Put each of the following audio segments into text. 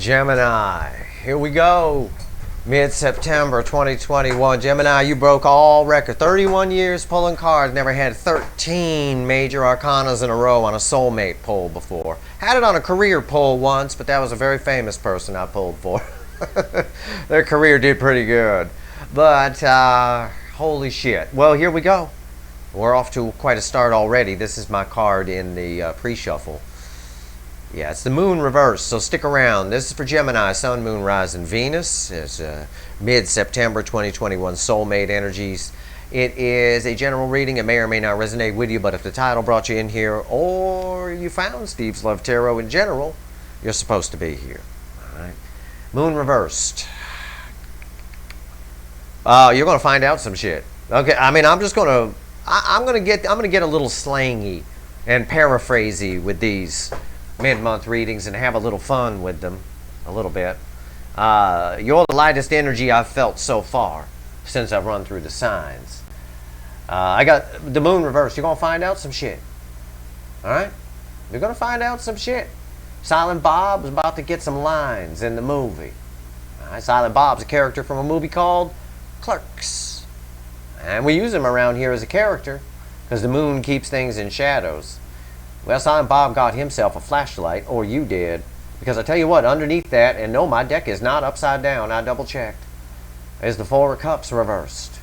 Gemini, here we go. Mid-September 2021. Gemini, you broke all record. 31 years pulling cards. Never had 13 major arcanas in a row on a soulmate pull before. Had it on a career pull once, but that was a very famous person I pulled for. Their career did pretty good. But, holy shit. Well, here we go. We're off to quite a start already. This is my card in the pre-shuffle. Yeah, it's the moon reverse, so stick around. This is for Gemini, Sun, Moon, Rising, Venus. It's mid-September 2021 soulmate energies. It is a general reading. It may or may not resonate with you, but if the title brought you in here or you found Steve's Love Tarot in general, you're supposed to be here. All right. Moon reversed. You're going to find out some shit. Okay, I mean, I'm going to get a little slangy and paraphrasey with these mid-month readings and have a little fun with them a little bit. You're the lightest energy I've felt so far since I've run through the signs. I got the moon reversed. You're going to find out some shit. Alright? You're going to find out some shit. Silent Bob is about to get some lines in the movie. Alright? Silent Bob's a character from a movie called Clerks. And we use him around here as a character because the moon keeps things in shadows. Well, Silent Bob got himself a flashlight, or you did. Because I tell you what, underneath that, and no, my deck is not upside down, I double-checked, is the Four of Cups reversed.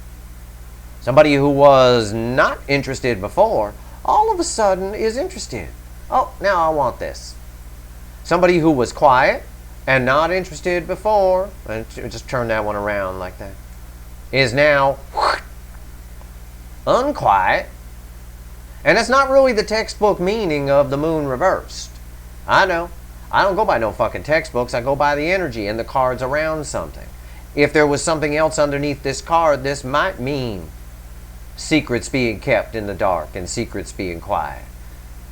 Somebody who was not interested before, all of a sudden is interested. Oh, now I want this. Somebody who was quiet and not interested before, and just turn that one around like that, is now unquiet. And that's not really the textbook meaning of the moon reversed. I know. I don't go by no fucking textbooks. I go by the energy and the cards around something. If there was something else underneath this card, this might mean secrets being kept in the dark and secrets being quiet.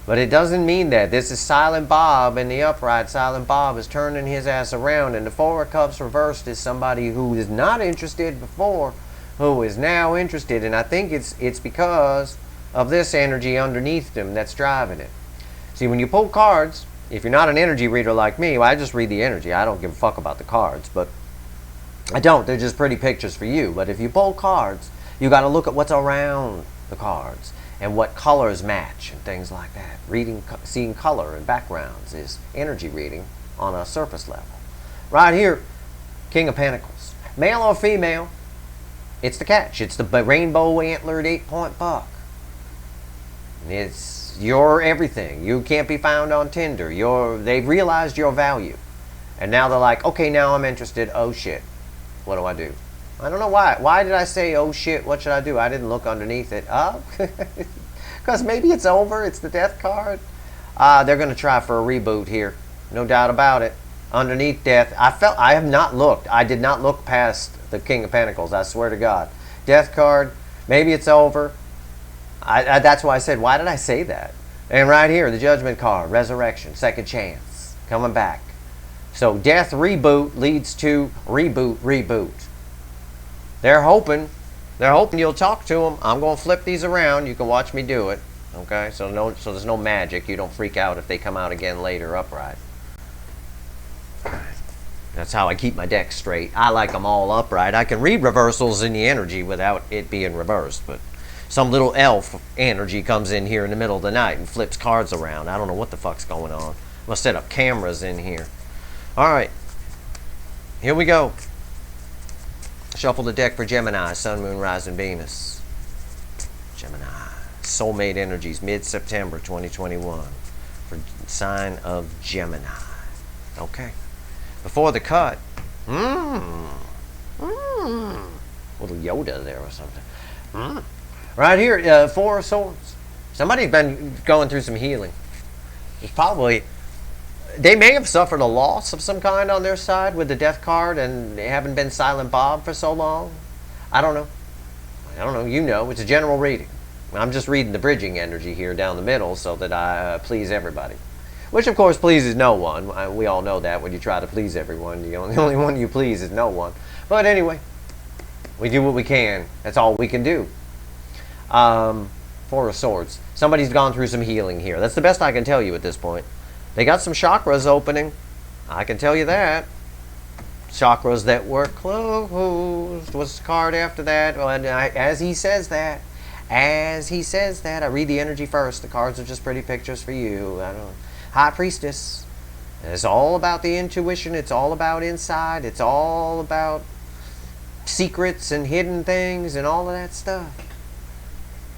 But it doesn't mean that. This is Silent Bob in the upright. Silent Bob is turning his ass around. And the Four of Cups reversed is somebody who is not interested before, who is now interested. And I think it's because of this energy underneath them that's driving it. See, when you pull cards, if you're not an energy reader like me, well, I just read the energy. I don't give a fuck about the cards, but I don't. They're just pretty pictures for you. But if you pull cards, you got to look at what's around the cards and what colors match and things like that. Seeing color and backgrounds is energy reading on a surface level. Right here, King of Pentacles. Male or female, it's the catch. It's the rainbow antlered 8-point buck. It's your everything. You can't be found on Tinder. They've realized your value. And now they're like, okay, now I'm interested. Oh shit. What do I do? I don't know why. Why did I say, oh shit, what should I do? I didn't look underneath it. Oh, because maybe it's over. It's the death card. They're going to try for a reboot here. No doubt about it. Underneath death. I have not looked. I did not look past the King of Pentacles. I swear to God. Death card. Maybe it's over. That's why I said, why did I say that? And right here, the Judgment card, resurrection, second chance, coming back. So death reboot leads to reboot. They're hoping you'll talk to them. I'm going to flip these around. You can watch me do it. Okay, so there's no magic. You don't freak out if they come out again later upright. That's how I keep my deck straight. I like them all upright. I can read reversals in the energy without it being reversed, but some little elf energy comes in here in the middle of the night and flips cards around. I don't know what the fuck's going on. I'm going to set up cameras in here. Alright. Here we go. Shuffle the deck for Gemini, Sun, Moon, Rising, Venus. Gemini. Soulmate energies, mid-September 2021. For sign of Gemini. Okay. Before the cut. Little Yoda there or something. Right here, Four of Swords. Somebody's been going through some healing. It's probably, they may have suffered a loss of some kind on their side with the death card and they haven't been Silent Bob for so long. I don't know. You know. It's a general reading. I'm just reading the bridging energy here down the middle so that I please everybody. Which, of course, pleases no one. We all know that when you try to please everyone. The only one you please is no one. But anyway, we do what we can. That's all we can do. Four of Swords. Somebody's gone through some healing here. That's the best I can tell you at this point. They got some chakras opening. I can tell you that. Chakras that were closed. What's the card after that? Well, as he says that, I read the energy first. The cards are just pretty pictures for you. I don't. High Priestess. It's all about the intuition. It's all about inside. It's all about secrets and hidden things and all of that stuff.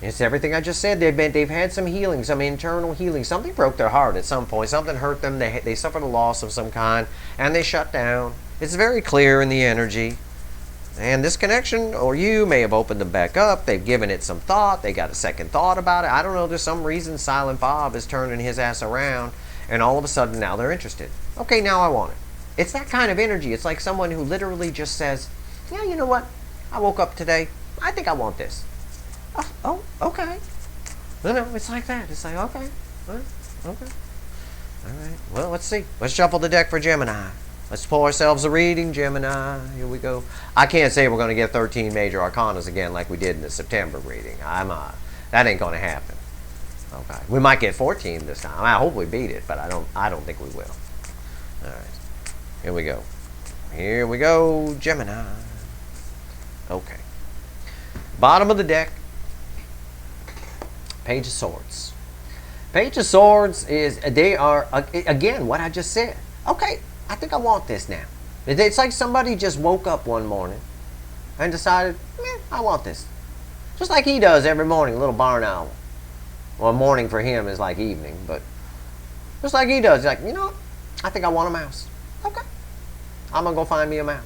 It's everything I just said. They've had some healing, some internal healing. Something broke their heart at some point. Something hurt them. They suffered a loss of some kind, and they shut down. It's very clear in the energy. And this connection, or you, may have opened them back up. They've given it some thought. They got a second thought about it. I don't know. There's some reason Silent Bob is turning his ass around, and all of a sudden now they're interested. Okay, now I want it. It's that kind of energy. It's like someone who literally just says, yeah, you know what? I woke up today. I think I want this. Oh, okay. No, it's like that. It's like, okay. Okay. All right. Well, let's see. Let's shuffle the deck for Gemini. Let's pull ourselves a reading, Gemini. Here we go. I can't say we're going to get 13 major arcanas again like we did in the September reading. That ain't going to happen. Okay. We might get 14 this time. I hope we beat it, but I don't think we will. All right. Here we go. Here we go, Gemini. Okay. Bottom of the deck. Page of Swords. Page of Swords is, they are, again, what I just said. Okay, I think I want this now. It's like somebody just woke up one morning and decided, I want this. Just like he does every morning, a little barn owl. Well, morning for him is like evening, but just like he does. He's like, you know what? I think I want a mouse. Okay. I'm going to go find me a mouse.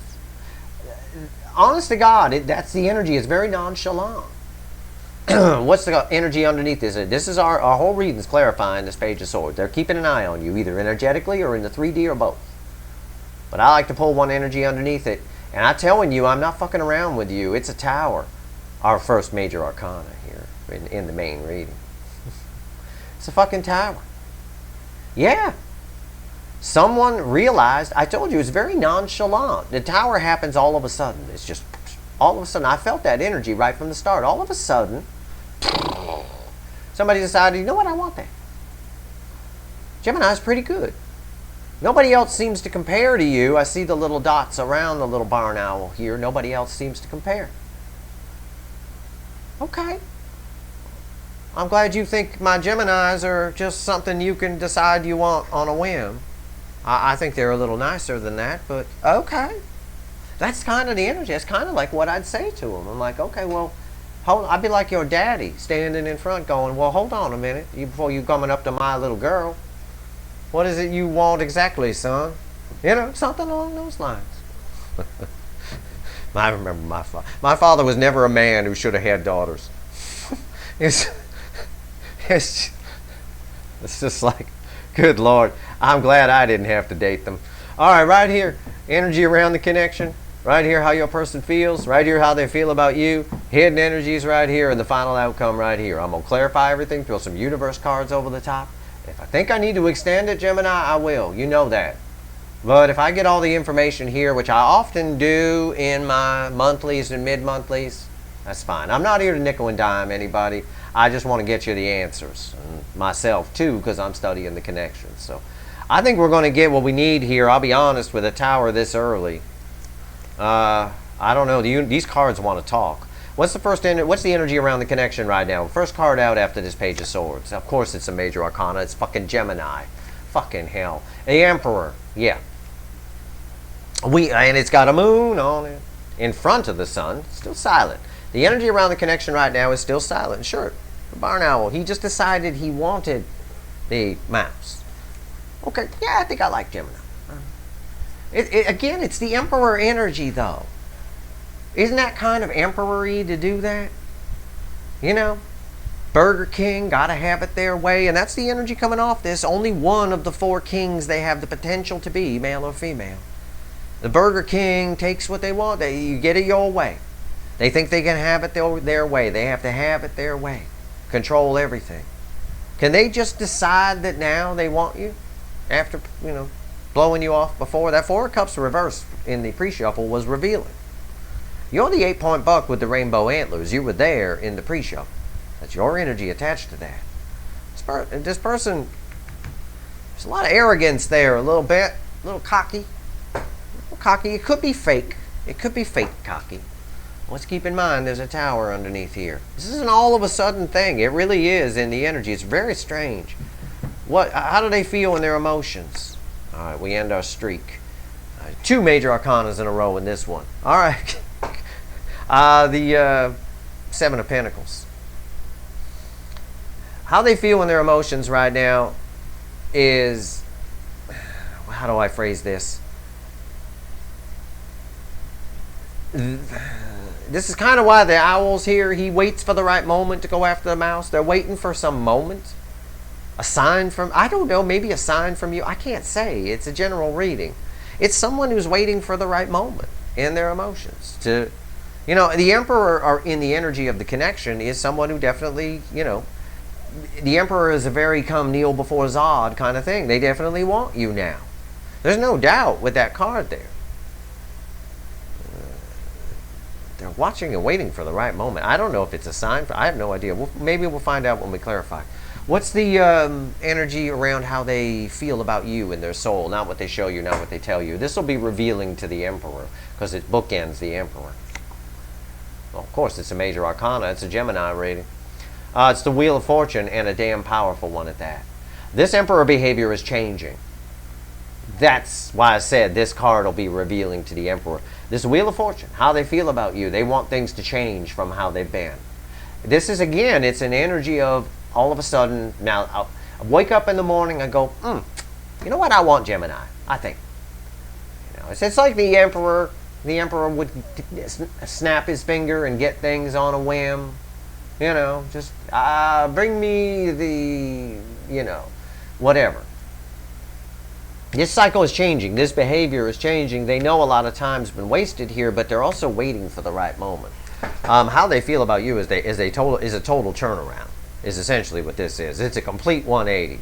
Honest to God, that's the energy. It's very nonchalant. What's the energy underneath this? This is our whole reading's clarifying this Page of Swords. They're keeping an eye on you, either energetically or in the 3D or both. But I like to pull one energy underneath it. And I'm telling you, I'm not fucking around with you. It's a tower. Our first major arcana here in the main reading. It's a fucking tower. Yeah. Someone realized, I told you, it's very nonchalant. The tower happens all of a sudden. It's just, all of a sudden, I felt that energy right from the start. All of a sudden, somebody decided, you know what, I want that. Gemini's pretty good. Nobody else seems to compare to you. I see the little dots around the little barn owl here. Nobody else seems to compare. Okay. I'm glad you think my Geminis are just something you can decide you want on a whim. I think they're a little nicer than that, but okay. That's kind of the energy. That's kind of like what I'd say to them. I'm like, okay, well, I'd be like your daddy standing in front going, well, hold on a minute before you coming up to my little girl. What is it you want exactly, son? You know, something along those lines. I remember my father. My father was never a man who should have had daughters. It's just like, good Lord, I'm glad I didn't have to date them. All right, right here, energy around the connection. Right here, how your person feels. Right here, how they feel about you. Hidden energies right here, and the final outcome right here. I'm going to clarify everything, throw some universe cards over the top. If I think I need to extend it, Gemini, I will. You know that. But if I get all the information here, which I often do in my monthlies and mid-monthlies, that's fine. I'm not here to nickel and dime anybody. I just want to get you the answers. And myself, too, because I'm studying the connections. So I think we're going to get what we need here. I'll be honest, with a tower this early. I don't know. These cards want to talk. What's the energy around the connection right now? First card out after this Page of Swords. Of course it's a major arcana. It's fucking Gemini. Fucking hell. The Emperor. Yeah. And it's got a moon on it. In front of the sun. Still silent. The energy around the connection right now is still silent. Sure. The barn owl. He just decided he wanted the mouse. Okay. Yeah, I think I like Gemini. Again, it's the Emperor energy, though. Isn't that kind of emperor-y to do that? You know? Burger King, gotta have it their way. And that's the energy coming off this. Only one of the 4 kings they have the potential to be, male or female. The Burger King takes what they want. You get it your way. They think they can have it their way. They have to have it their way. Control everything. Can they just decide that now they want you? After, blowing you off before? That 4 of Cups reverse in the pre-shuffle was revealing. You're the 8-point buck with the rainbow antlers. You were there in the pre-shuffle. That's your energy attached to that. This person, there's a lot of arrogance there, a little bit. little cocky. A little cocky. It could be fake. It could be fake cocky. Let's keep in mind there's a tower underneath here. This isn't all of a sudden thing. It really is in the energy. It's very strange. How do they feel in their emotions? All right, we end our streak. 2 major arcanas in a row in this one. All right. The 7 of Pentacles. How they feel in their emotions right now is, how do I phrase this? This is kind of why the owl's here. He waits for the right moment to go after the mouse. They're waiting for some moment. A sign from, I don't know, maybe a sign from you. I can't say. It's a general reading. It's someone who's waiting for the right moment in their emotions. The Emperor, or in the energy of the connection, is someone who definitely, the Emperor is a very come kneel before Zod kind of thing. They definitely want you now. There's no doubt with that card there. They're watching and waiting for the right moment. I don't know if it's a sign. I have no idea. Maybe we'll find out when we clarify. What's the energy around how they feel about you and their soul? Not what they show you, not what they tell you. This will be revealing to the Emperor because it bookends the Emperor. Well, of course, it's a major arcana. It's a Gemini reading. It's the Wheel of Fortune, and a damn powerful one at that. This Emperor behavior is changing. That's why I said this card will be revealing to the Emperor. This Wheel of Fortune, how they feel about you. They want things to change from how they've been. This is, again, it's an energy of all of a sudden, now I wake up in the morning and go, you know what, I want Gemini, I think. It's like the Emperor. The Emperor would snap his finger and get things on a whim. Just bring me the, whatever. This cycle is changing. This behavior is changing. They know a lot of time's been wasted here, but they're also waiting for the right moment. How they feel about you is a total turnaround, is essentially what this is. It's a complete 180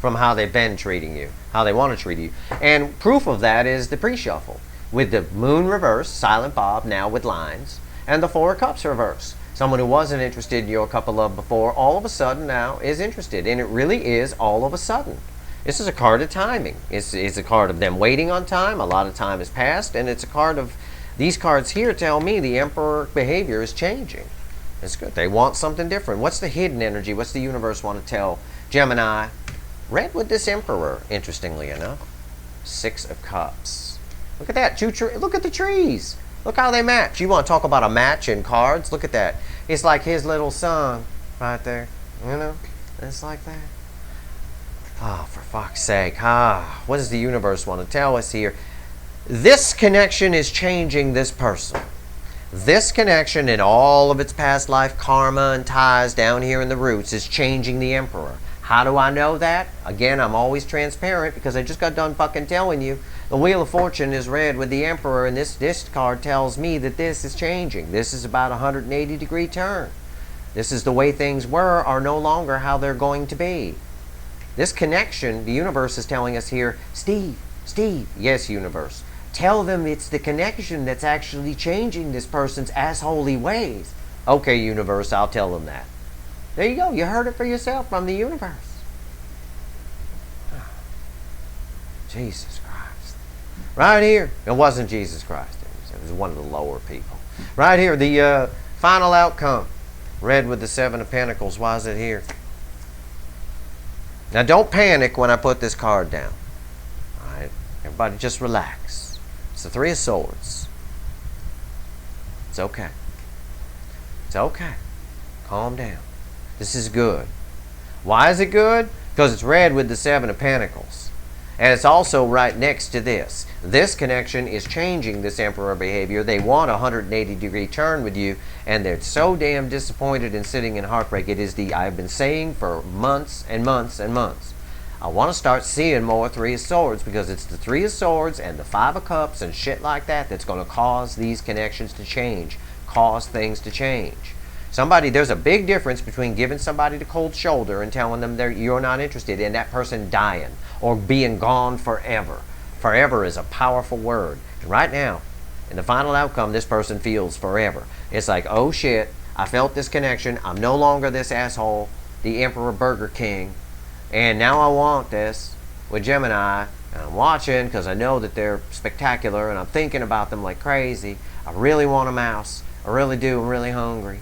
from how they've been treating you, how they want to treat you. And proof of that is the pre-shuffle, with the Moon reverse, Silent Bob now with lines, and the 4 of Cups reverse. Someone who wasn't interested in your cup of love before, all of a sudden now is interested. And it really is all of a sudden. This is a card of timing. It's a card of them waiting on time. A lot of time has passed. And it's a card of, these cards here tell me the Emperor behavior is changing. It's good. They want something different. What's the hidden energy? What's the universe want to tell Gemini? Red with this Emperor, interestingly enough. 6 of Cups. Look at that. Look at the trees. Look how they match. You want to talk about a match in cards? Look at that. It's like his little son right there. It's like that. Oh, for fuck's sake. What does the universe want to tell us here? This connection is changing this person. This connection and all of its past life karma and ties down here in the roots is changing the Emperor. How do I know that? Again, I'm always transparent because I just got done fucking telling you. The Wheel of Fortune is red with the Emperor, and this card tells me that this is changing. This is about a 180-degree turn. This is the way things were are no longer how they're going to be. This connection, the universe is telling us here, Steve, yes, universe, tell them it's the connection that's actually changing this person's assholey ways. Okay, universe, I'll tell them that. There you go. You heard it for yourself from the universe. Jesus Christ. Right here. It wasn't Jesus Christ. It was one of the lower people. Right here, the final outcome. Red with the 7 of Pentacles. Why is it here? Now, don't panic when I put this card down. All right? Everybody just relax. It's the 3 of Swords. It's okay. It's okay. Calm down. This is good. Why is it good? Because it's red with the 7 of Pentacles. And it's also right next to this. This connection is changing this Emperor behavior. They want a 180-degree turn with you, and they're so damn disappointed and sitting in heartbreak. It is I've been saying for months and months and months. I want to start seeing more 3 of Swords because it's the 3 of Swords and the 5 of Cups and shit like that that's going to cause these connections to change, cause things to change. There's a big difference between giving somebody the cold shoulder and telling them you're not interested and that person dying or being gone forever. Forever is a powerful word. And right now, in the final outcome, this person feels forever. It's like, oh shit, I felt this connection. I'm no longer this asshole, the Emperor Burger King. And now I want this with Gemini. And I'm watching because I know that they're spectacular and I'm thinking about them like crazy. I really want a mouse. I really do. I'm really hungry.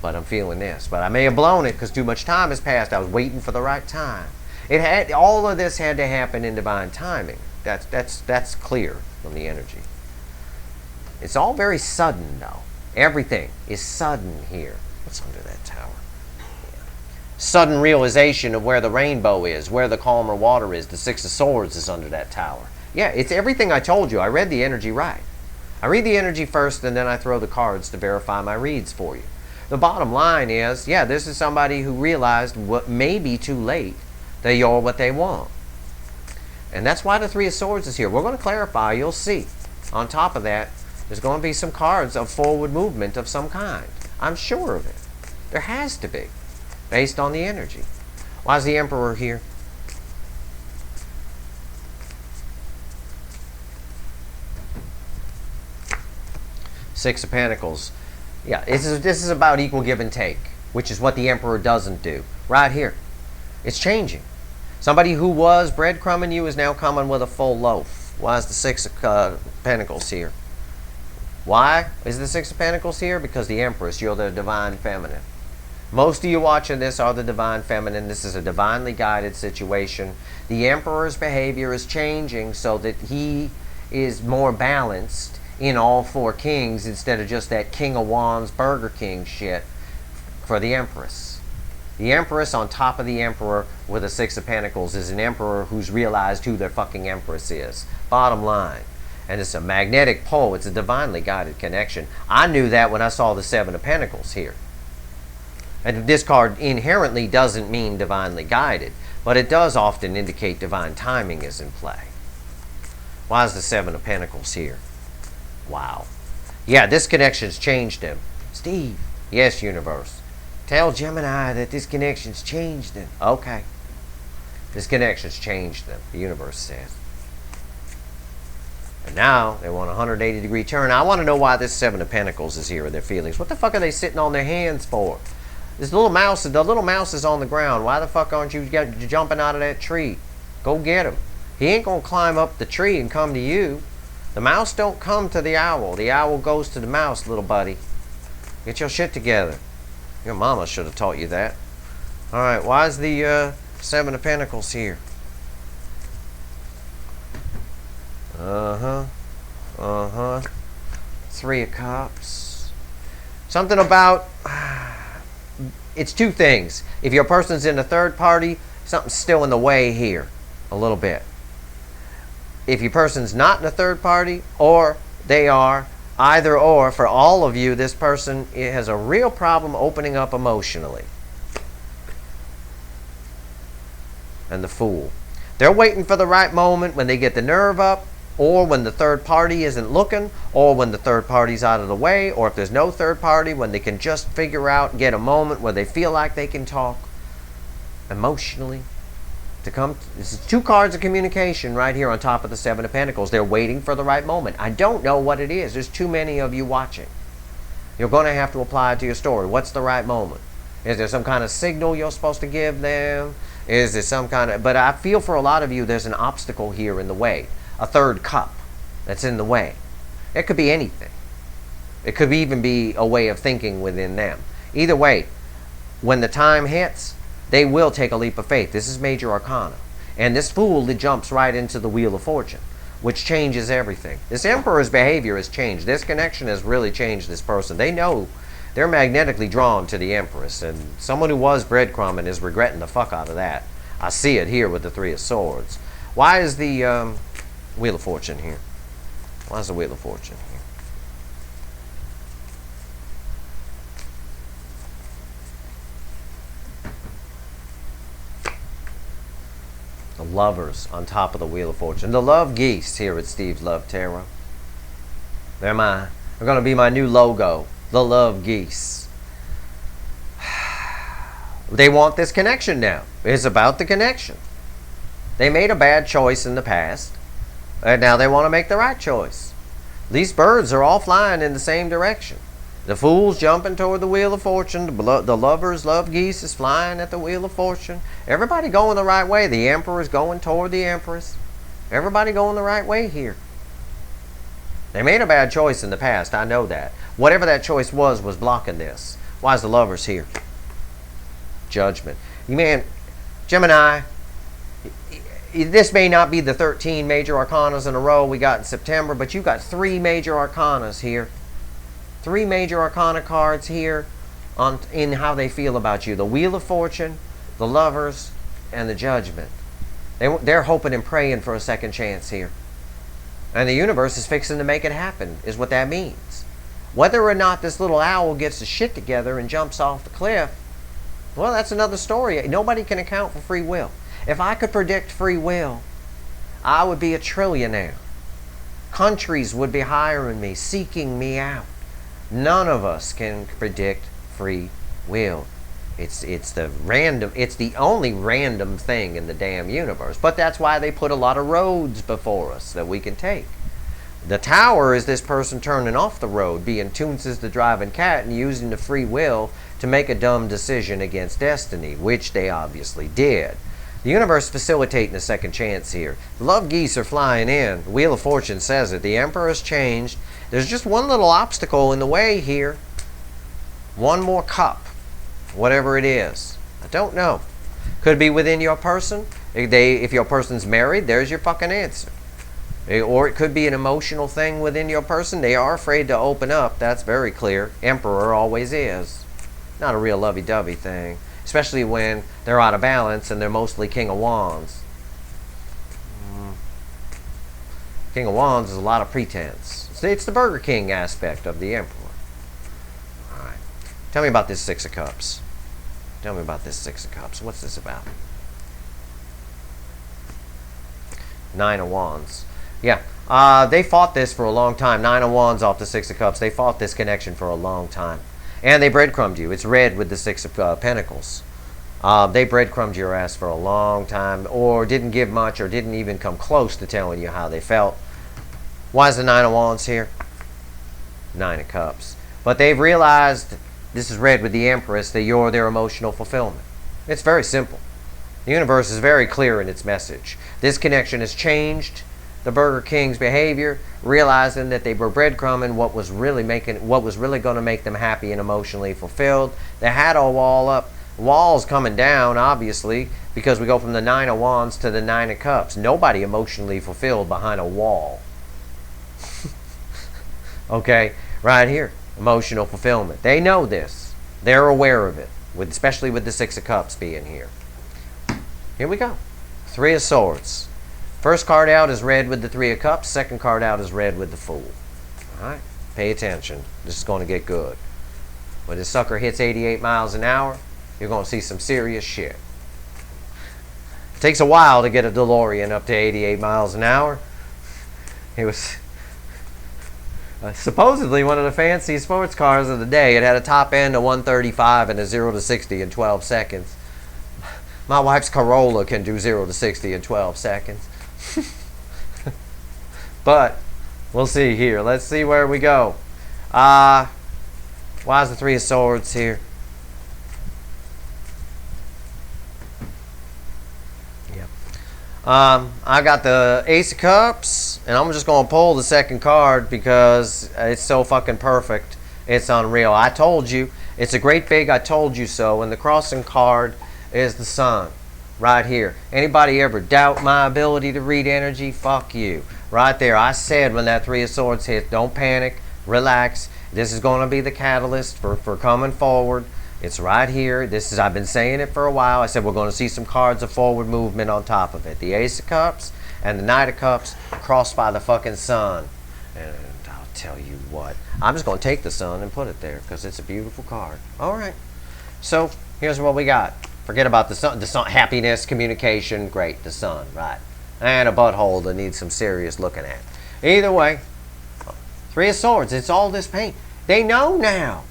But I'm feeling this. But I may have blown it because too much time has passed. I was waiting for the right time. All of this had to happen in divine timing. That's clear from the energy. It's all very sudden, though. Everything is sudden here. What's under that tower? Yeah. Sudden realization of where the rainbow is, where the calmer water is. The Six of Swords is under that tower. Yeah, it's everything I told you. I read the energy right. I read the energy first, and then I throw the cards to verify my reads for you. The bottom line is, yeah, this is somebody who realized what may be too late. They are what they want. And that's why the Three of Swords is here. We're going to clarify. You'll see. On top of that, there's going to be some cards of forward movement of some kind. I'm sure of it. There has to be, based on the energy. Why is the Emperor here? Six of Pentacles. Yeah, this is about equal give and take, which is what the Emperor doesn't do. Right here. It's changing. Somebody who was breadcrumbing you is now coming with a full loaf. Why is the Six of Pentacles here? Why is the Six of Pentacles here? Because the Empress, you're the divine feminine. Most of you watching this are the divine feminine. This is a divinely guided situation. The Emperor's behavior is changing so that he is more balanced in all four kings instead of just that King of Wands Burger King shit for the Empress. The Empress on top of the Emperor with a Six of Pentacles is an Emperor who's realized who their fucking Empress is. Bottom line. And it's a magnetic pole. It's a divinely guided connection. I knew that when I saw the Seven of Pentacles here. And this card inherently doesn't mean divinely guided, but it does often indicate divine timing is in play. Why is the Seven of Pentacles here? Wow. Yeah, this connection's changed him. Steve. Yes, universe. Tell Gemini that this connection's changed them. Okay. This connection's changed them, the universe says. And now they want a 180-degree turn. I want to know why this Seven of Pentacles is here with their feelings. What the fuck are they sitting on their hands for? This little mouse, the little mouse is on the ground. Why the fuck aren't you jumping out of that tree? Go get him. He ain't going to climb up the tree and come to you. The mouse don't come to the owl. The owl goes to the mouse, little buddy. Get your shit together. Your mama should have taught you that. Alright, why is the Seven of Pentacles here? Three of Cups. Something about... It's two things. If your person's in a third party, something's still in the way here. A little bit. If your person's not in a third party, or they are, either or, for all of you, this person has a real problem opening up emotionally. And the Fool. They're waiting for the right moment when they get the nerve up, or when the third party isn't looking, or when the third party's out of the way, or if there's no third party, when they can just figure out, get a moment where they feel like they can talk emotionally. This is two cards of communication right here on top of the Seven of Pentacles. They're waiting for the right moment. I don't know what it is. There's too many of you watching. You're going to have to apply it to your story. What's the right moment? Is there some kind of signal you're supposed to give them? Is there some kind of... But I feel for a lot of you there's an obstacle here in the way. A third cup that's in the way. It could be anything. It could even be a way of thinking within them. Either way, when the time hits, they will take a leap of faith. This is major arcana. And this Fool, it jumps right into the Wheel of Fortune, which changes everything. This Emperor's behavior has changed. This connection has really changed this person. They know they're magnetically drawn to the Empress. And someone who was breadcrumbing is regretting the fuck out of that. I see it here with the Three of Swords. Why is the Wheel of Fortune here? Why is the Wheel of Fortune here? The Lovers on top of the Wheel of Fortune. The Love Geese here at Steve's Love Tarot. They're going to be my new logo. The Love Geese. They want this connection now. It's about the connection. They made a bad choice in the past. And now they want to make the right choice. These birds are all flying in the same direction. The fool's jumping toward the wheel of fortune. The lover's love geese is flying at the wheel of fortune. Everybody going the right way. The emperor's going toward the empress. Everybody going the right way here. They made a bad choice in the past. I know that. Whatever that choice was blocking this. Why is the lovers here? Judgment. Man, Gemini, this may not be the 13 major arcanas in a row we got in September, but you got 3 major arcanas here. 3 major arcana cards here in how they feel about you. The Wheel of Fortune, the Lovers, and the Judgment. They're hoping and praying for a second chance here. And the universe is fixing to make it happen, is what that means. Whether or not this little owl gets his shit together and jumps off the cliff, well, that's another story. Nobody can account for free will. If I could predict free will, I would be a trillionaire. Countries would be hiring me, seeking me out. None of us can predict free will. It's the only random thing in the damn universe. But that's why they put a lot of roads before us that we can take. The tower is this person turning off the road, being Toons is the driving cat, and using the free will to make a dumb decision against destiny, which they obviously did. The universe facilitating a second chance here. The love geese are flying in. The Wheel of Fortune says it. The emperor has changed. There's just one little obstacle in the way here. One more cup. Whatever it is. I don't know. Could be within your person. If your person's married, there's your fucking answer. Or it could be an emotional thing within your person. They are afraid to open up. That's very clear. Emperor always is. Not a real lovey-dovey thing. Especially when they're out of balance and they're mostly King of Wands. King of Wands is a lot of pretense. It's the Burger King aspect of the Emperor. Alright. Tell me about this Six of Cups. Tell me about this Six of Cups. What's this about? Nine of Wands. Yeah. They fought this for a long time. Nine of Wands off the Six of Cups. They fought this connection for a long time. And they breadcrumbed you. It's red with the Six of Pentacles. They breadcrumbed your ass for a long time, or didn't give much, or didn't even come close to telling you how they felt. Why is the Nine of Wands here? Nine of Cups. But they've realized, this is red with the Empress, that you're their emotional fulfillment. It's very simple. The universe is very clear in its message. This connection has changed the Burger King's behavior, realizing that they were breadcrumbing what was really going to make them happy and emotionally fulfilled. They had a wall up. Wall's coming down, obviously, because we go from the Nine of Wands to the Nine of Cups. Nobody emotionally fulfilled behind a wall. Okay, right here, emotional fulfillment. They know this. They're aware of it, especially with the Six of Cups being here. Here we go. Three of Swords. First card out is red with the Three of Cups. Second card out is red with the Fool. Alright? Pay attention. This is going to get good. When this sucker hits 88 miles an hour, you're going to see some serious shit. It takes a while to get a DeLorean up to 88 miles an hour. It was supposedly one of the fancy sports cars of the day. It had a top end of 135 and a 0 to 60 in 12 seconds. My wife's Corolla can do 0 to 60 in 12 seconds. But we'll see here. Let's see where we go. Why is the Three of Swords here? Yep. I got the Ace of Cups, and I'm just going to pull the second card because it's so fucking perfect. It's unreal. I told you. It's a great big I told you so. And the crossing card is the Sun. Right here. Anybody ever doubt my ability to read energy? Fuck you. Right there. I said when that Three of Swords hit, don't panic. Relax. This is going to be the catalyst for coming forward. It's right here. I've been saying it for a while. I said we're going to see some cards of forward movement on top of it. The Ace of Cups and the Knight of Cups crossed by the fucking Sun. And I'll tell you what. I'm just going to take the Sun and put it there because it's a beautiful card. All right. So here's what we got. Forget about the Sun. The Sun, happiness, communication, great. The Sun, right? And a butthole that needs some serious looking at. Either way, Three of Swords. It's all this pain. They know now.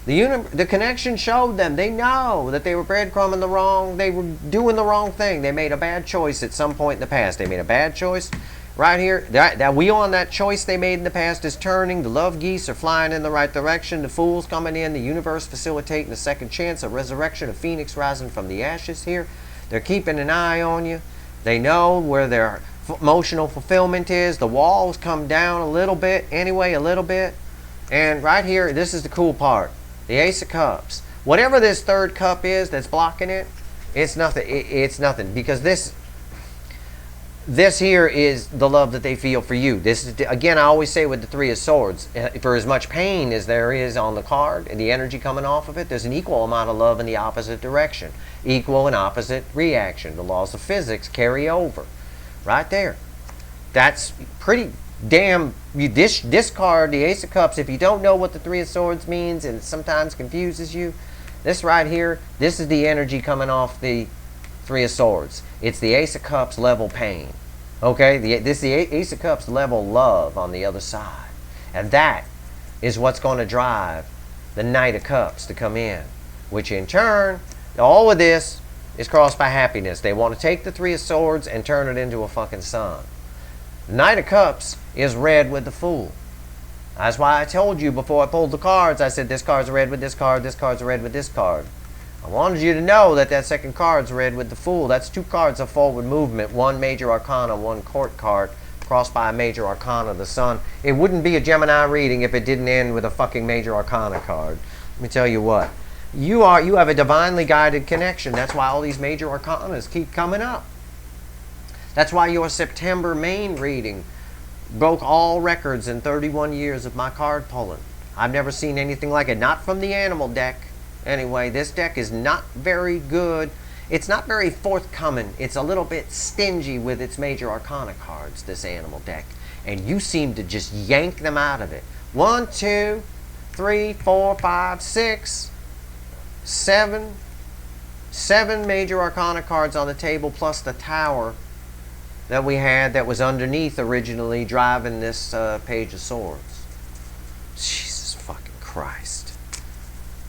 The connection showed them. They know that they were breadcrumbing they were doing the wrong thing. They made a bad choice at some point in the past. They made a bad choice right here, that wheel on that choice they made in the past is turning. The love geese are flying in the right direction. The fool's coming in. The universe facilitating a second chance, a resurrection, a phoenix rising from the ashes here. They're keeping an eye on you. They know where their emotional fulfillment is. The walls come down a little bit anyway, a little bit. And right here, this is the cool part. The Ace of Cups. Whatever this third cup is that's blocking it, it's nothing. It's nothing, because this here is the love that they feel for you. This is, again, I always say with the Three of Swords, for as much pain as there is on the card and the energy coming off of it, there's an equal amount of love in the opposite direction. Equal and opposite reaction. The laws of physics carry over. Right there. That's pretty damn. This card, the Ace of Cups, if you don't know what the Three of Swords means and it sometimes confuses you, this right here, this is the energy coming off the Three of Swords. It's the Ace of Cups level pain. Okay? This is the Ace of Cups level love on the other side. And that is what's going to drive the Knight of Cups to come in. Which in turn, all of this is crossed by happiness. They want to take the Three of Swords and turn it into a fucking sun. The Knight of Cups is red with the Fool. That's why I told you before I pulled the cards, I said this card's red with this card, this card's red with this card. I wanted you to know that that second card's red with the Fool. That's two cards of forward movement, one major arcana, one court card, crossed by a major arcana, the sun. It wouldn't be a Gemini reading if it didn't end with a fucking major arcana card. Let me tell you what. You have a divinely guided connection. That's why all these major arcanas keep coming up. That's why your September main reading broke all records in 31 years of my card pulling. I've never seen anything like it. Not from the animal deck. Anyway, this deck is not very good. It's not very forthcoming. It's a little bit stingy with its major arcana cards, this animal deck. And you seem to just yank them out of it. 1, 2, 3, 4, 5, 6, 7. 7 major arcana cards on the table, plus the tower that we had that was underneath originally driving this Page of Swords. Jesus fucking Christ.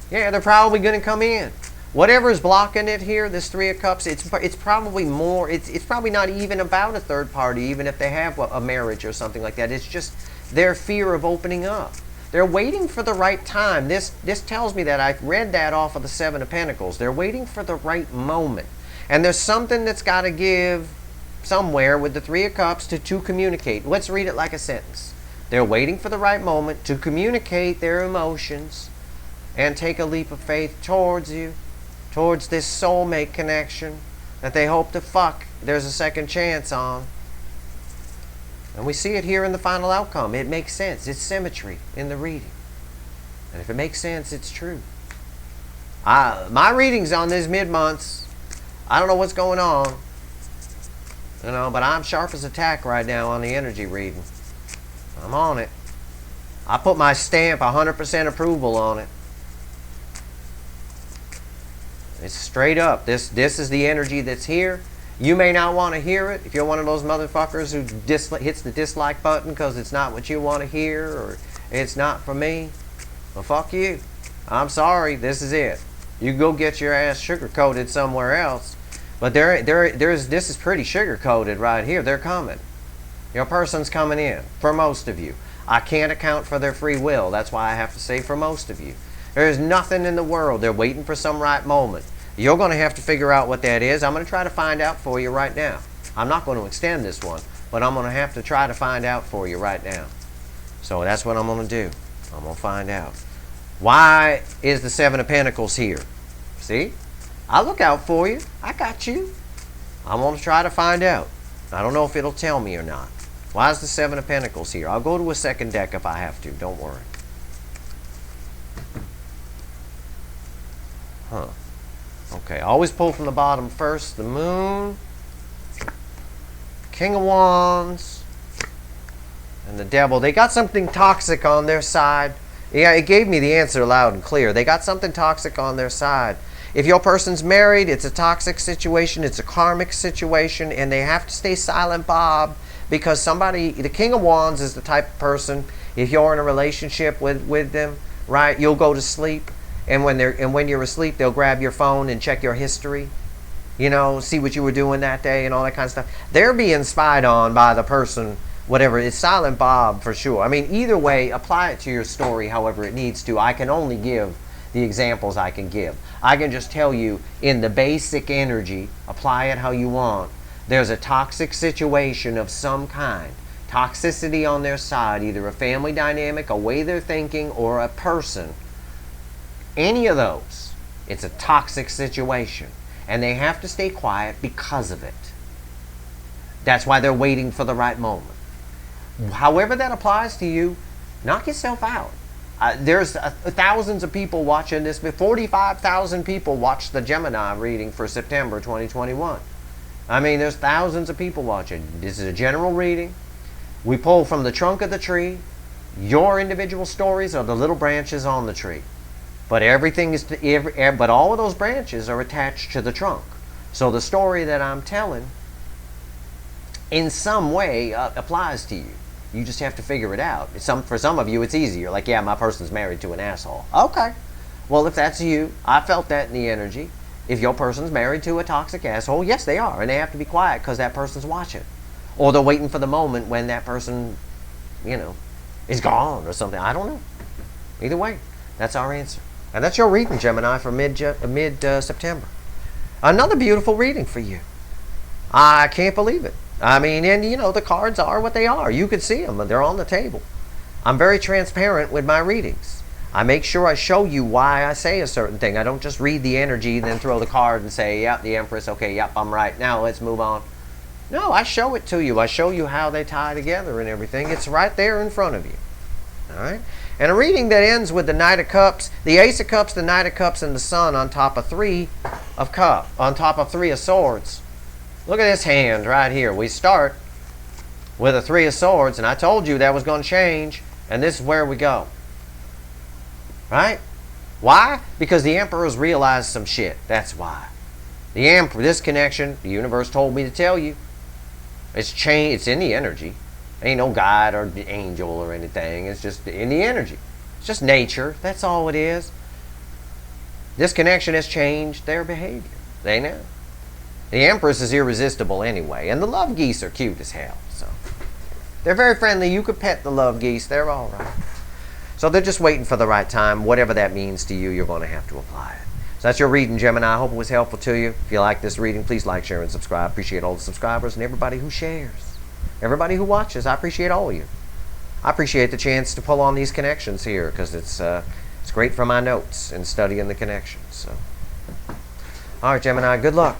Yeah, they're probably going to come in. Whatever's blocking it here, this Three of Cups, it's probably more, it's probably not even about a third party, even if they have a marriage or something like that. It's just their fear of opening up. They're waiting for the right time. This tells me that. I've read that off of the Seven of Pentacles. They're waiting for the right moment. And there's something that's got to give somewhere with the Three of Cups to communicate. Let's read it like a sentence. They're waiting for the right moment to communicate their emotions and take a leap of faith towards you, towards this soulmate connection that they hope to fuck. There's a second chance on. And we see it here in the final outcome. It makes sense. It's symmetry in the reading. And if it makes sense, it's true. My readings on these mid-months, I don't know what's going on, but I'm sharp as a tack right now on the energy reading. I'm on it. I put my stamp, 100% approval on it. It's straight up. This is the energy that's here. You may not want to hear it. If you're one of those motherfuckers who hits the dislike button because it's not what you want to hear or it's not for me, well, fuck you. I'm sorry. This is it. You go get your ass sugar-coated somewhere else. But this is pretty sugar-coated right here. They're coming. Your person's coming in for most of you. I can't account for their free will. That's why I have to say for most of you. There's nothing in the world. They're waiting for some right moment. You're going to have to figure out what that is. I'm going to try to find out for you right now. I'm not going to extend this one, but I'm going to have to try to find out for you right now. So that's what I'm going to do. I'm going to find out. Why is the Seven of Pentacles here? See? I look out for you. I got you. I'm going to try to find out. I don't know if it'll tell me or not. Why is the Seven of Pentacles here? I'll go to a second deck if I have to. Don't worry. Huh. Okay, always pull from the bottom first. The Moon, King of Wands, and the Devil. They got something toxic on their side. Yeah, it gave me the answer loud and clear. They got something toxic on their side. If your person's married, it's a toxic situation. It's a karmic situation, and they have to stay silent, Bob, because the King of Wands is the type of person, if you're in a relationship with them, right, you'll go to sleep. And when you're asleep, they'll grab your phone and check your history. you know, see what you were doing that day and all that kind of stuff. They're being spied on by the person, whatever. It's Silent Bob for sure. I mean, either way, apply it to your story however it needs to. I can only give the examples I can give. I can just tell you in the basic energy, apply it how you want. There's a toxic situation of some kind. Toxicity on their side, either a family dynamic, a way they're thinking, or a person. Any of those, it's a toxic situation. And they have to stay quiet because of it. That's why they're waiting for the right moment. However that applies to you, knock yourself out. There's thousands of people watching this. 45,000 people watched the Gemini reading for September 2021. I mean, there's thousands of people watching. This is a general reading. We pull from the trunk of the tree. Your individual stories are the little branches on the tree. But everything is, but all of those branches are attached to the trunk. So the story that I'm telling, in some way, applies to you. You just have to figure it out. For some of you, it's easier. Like, yeah, my person's married to an asshole. Okay. Well, if that's you, I felt that in the energy. If your person's married to a toxic asshole, yes, they are. And they have to be quiet because that person's watching. Or they're waiting for the moment when that person, you know, is gone or something. I don't know. Either way, that's our answer. And that's your reading, Gemini, for mid-September. Another beautiful reading for you. I can't believe it. I mean, and you know, the cards are what they are. You can see them. They're on the table. I'm very transparent with my readings. I make sure I show you why I say a certain thing. I don't just read the energy, then throw the card and say, yep, the Empress, okay, yep, I'm right. Now let's move on. No, I show it to you. I show you how they tie together and everything. It's right there in front of you. All right? And a reading that ends with the Knight of Cups, the Ace of Cups, the Knight of Cups, and the Sun on top of Three of Swords. Look at this hand right here. We start with a Three of Swords, and I told you that was going to change, and this is where we go. Right? Why? Because the Emperor's realized some shit. That's why. The Emperor, this connection, the universe told me to tell you. It's changed. It's in the energy. Ain't no guide or angel or anything. It's just in the energy. It's just nature. That's all it is. This connection has changed their behavior. They know. The Empress is irresistible anyway. And the love geese are cute as hell. So they're very friendly. You could pet the love geese. They're all right. So they're just waiting for the right time. Whatever that means to you, you're going to have to apply it. So that's your reading, Gemini. I hope it was helpful to you. If you like this reading, please like, share, and subscribe. Appreciate all the subscribers and everybody who shares. Everybody who watches, I appreciate all of you. I appreciate the chance to pull on these connections here because it's great for my notes and studying the connections. So, all right, Gemini, good luck.